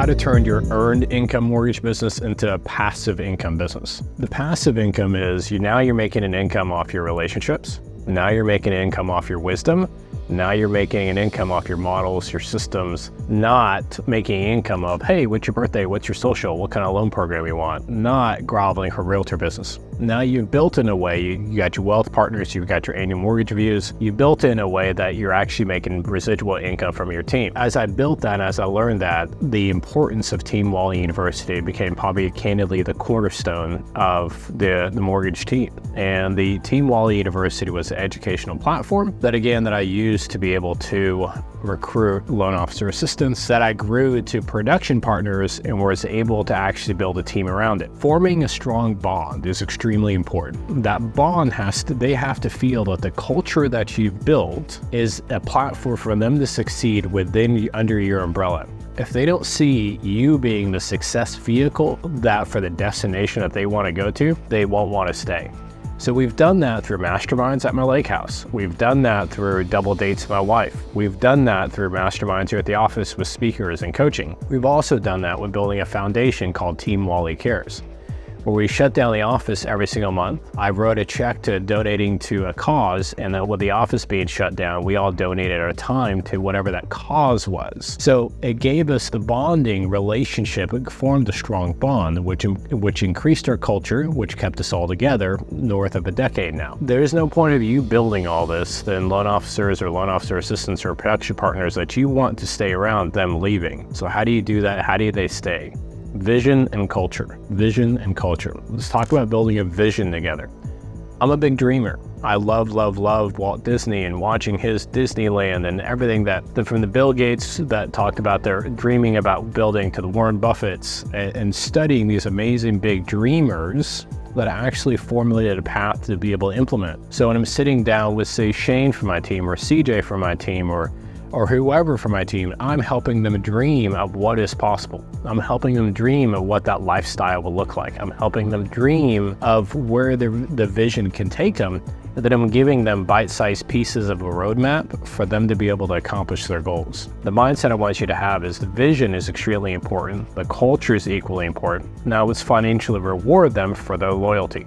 how to turn your earned income mortgage business into a passive income business. The passive income is now you're making an income off your relationships. Now you're making an income off your wisdom. Now you're making an income off your models, your systems, not making income of, hey, what's your birthday? What's your social? What kind of loan program you want? Not groveling for realtor business. Now you've built in a way, you got your wealth partners, you've got your annual mortgage reviews, you built in a way that you're actually making residual income from your team. As I built that, as I learned that, the importance of Team Wally University became probably candidly the cornerstone of the mortgage team. And the Team Wally University was an educational platform that I used to be able to recruit loan officer assistants, that I grew to production partners and was able to actually build a team around it. Forming a strong bond is extremely important. That bond they have to feel that the culture that you've built is a platform for them to succeed under your umbrella. If they don't see you being the success vehicle for the destination that they want to go to, they won't want to stay. So we've done that through Masterminds at my lake house. We've done that through double dates with my wife. We've done that through Masterminds here at the office with speakers and coaching. We've also done that with building a foundation called Team Wally Cares, where we shut down the office every single month. I wrote a check to donating to a cause, and then with the office being shut down, we all donated our time to whatever that cause was. So it gave us the bonding relationship. It formed a strong bond, which increased our culture, which kept us all together north of a decade now. There's no point of you building all this, then loan officers or loan officer assistants or production partners that you want to stay around, them leaving. So how do you do that? How do they stay? Vision and culture. Vision and culture. Let's talk about building a vision together. I'm a big dreamer. I love Walt Disney and watching his Disneyland and everything from the Bill Gates that talked about their dreaming about building to the Warren Buffetts and studying these amazing big dreamers that actually formulated a path to be able to implement. So when I'm sitting down with, say, Shane from my team or CJ from my team or whoever from my team, I'm helping them dream of what is possible. I'm helping them dream of what that lifestyle will look like. I'm helping them dream of where the vision can take them, and then I'm giving them bite-sized pieces of a roadmap for them to be able to accomplish their goals. The mindset I want you to have is the vision is extremely important. The culture is equally important. Now let's financially reward them for their loyalty.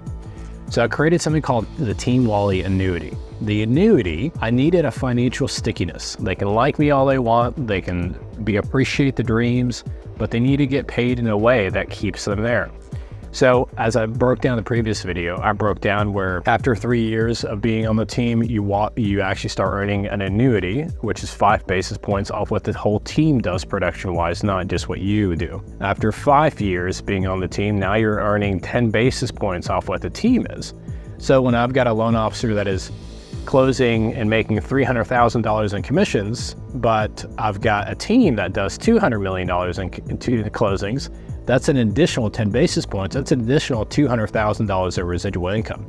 So I created something called the Team Wally Annuity. The annuity, I needed a financial stickiness. They can like me all they want, they can appreciate the dreams, but they need to get paid in a way that keeps them there. So as I broke down the previous video, I broke down where after 3 years of being on the team, you actually start earning an annuity, which is 5 basis points off what the whole team does production-wise, not just what you do. After 5 years being on the team, now you're earning 10 basis points off what the team is. So when I've got a loan officer that is closing and making $300,000 in commissions, but I've got a team that does $200 million in closings, that's an additional 10 basis points. That's an additional $200,000 of residual income.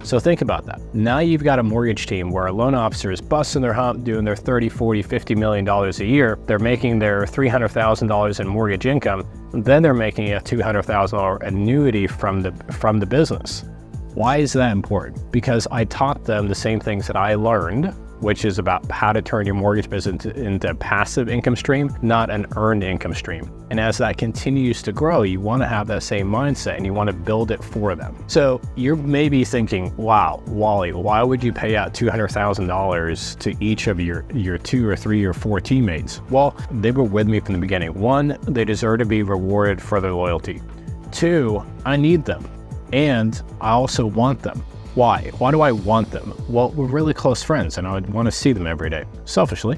So think about that. Now you've got a mortgage team where a loan officer is busting their hump, doing their $30, $40, $50 million a year. They're making their $300,000 in mortgage income. Then they're making a $200,000 annuity from the business. Why is that important? Because I taught them the same things that I learned, which is about how to turn your mortgage business into a passive income stream, not an earned income stream. And as that continues to grow, you want to have that same mindset and you want to build it for them. So you're maybe thinking, wow, Wally, why would you pay out $200,000 to each of your 2 or 3 or 4 teammates? Well, they were with me from the beginning. 1, they deserve to be rewarded for their loyalty. 2, I need them. And I also want them. Why? Why do I want them? Well, we're really close friends and I would want to see them every day, selfishly.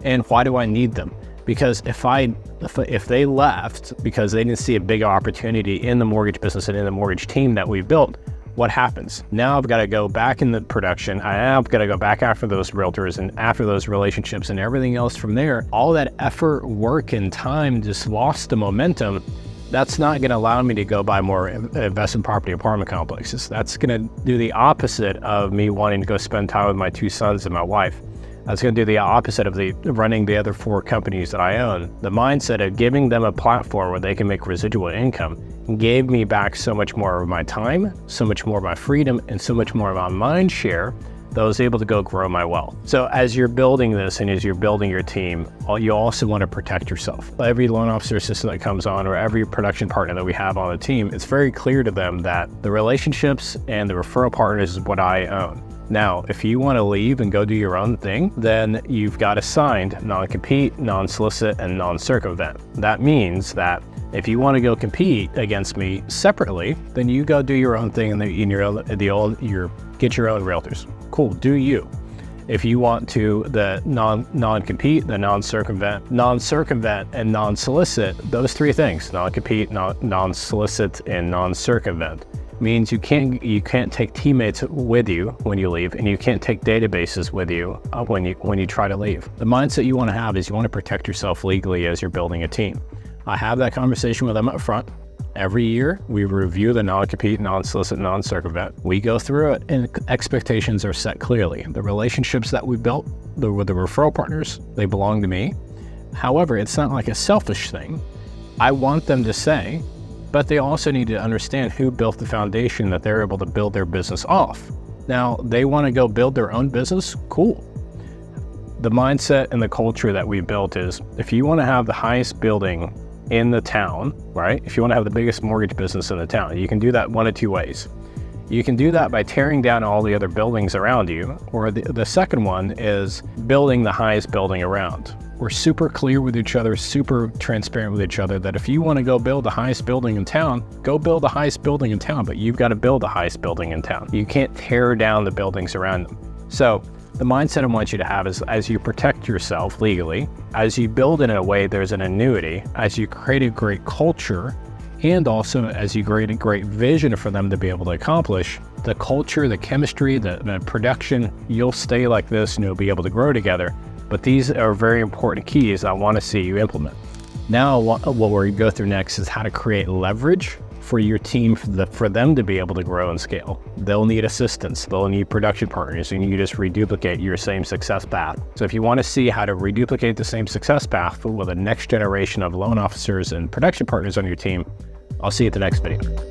And why do I need them? Because if they left because they didn't see a big opportunity in the mortgage business and in the mortgage team that we built, what happens? Now I've got to go back in the production. I've got to go back after those realtors and after those relationships and everything else from there. All that effort, work, and time just lost the momentum. That's not going to allow me to go buy more investment property apartment complexes. That's going to do the opposite of me wanting to go spend time with my 2 sons and my wife. That's going to do the opposite of running the other 4 companies that I own. The mindset of giving them a platform where they can make residual income gave me back so much more of my time, so much more of my freedom, and so much more of my mind share that was able to go grow my wealth. So as you're building this and as you're building your team, you also want to protect yourself. Every loan officer assistant that comes on, or every production partner that we have on the team, it's very clear to them that the relationships and the referral partners is what I own. Now, if you want to leave and go do your own thing, then you've got a signed non-compete, non-solicit, and non-circumvent. That means that if you want to go compete against me separately, then you go do your own thing and get your own realtors. Cool, do you. If you want to the non-compete, the non-circumvent, and non-solicit, those three things, non-compete, non-solicit, and non-circumvent, means you can't take teammates with you when you leave, and you can't take databases with you when you try to leave. The mindset you want to have is you want to protect yourself legally as you're building a team. I have that conversation with them up front. Every year, we review the non-compete, non-solicit, non-circumvent. We go through it, and expectations are set clearly. The relationships that we built with the referral partners, they belong to me. However, it's not like a selfish thing. I want them to say, but they also need to understand who built the foundation that they're able to build their business off. Now, they want to go build their own business? Cool. The mindset and the culture that we built is, if you want to have the highest building in the town, right? If you want to have the biggest mortgage business in the town, you can do that one of two ways. You can do that by tearing down all the other buildings around you, or the second one is building the highest building around. We're super clear with each other, super transparent with each other, that if you want to go build the highest building in town, go build the highest building in town, but you've got to build the highest building in town. You can't tear down the buildings around them. So the mindset I want you to have is, as you protect yourself legally, as you build in a way there's an annuity, as you create a great culture, and also as you create a great vision for them to be able to accomplish, the culture, the chemistry, the production, you'll stay like this and you'll be able to grow together. But these are very important keys I want to see you implement. Now, what we're going to go through next is how to create leverage for your team, for them to be able to grow and scale. They'll need assistance, they'll need production partners, and you just reduplicate your same success path. So if you want to see how to reduplicate the same success path with the next generation of loan officers and production partners on your team, I'll see you at the next video.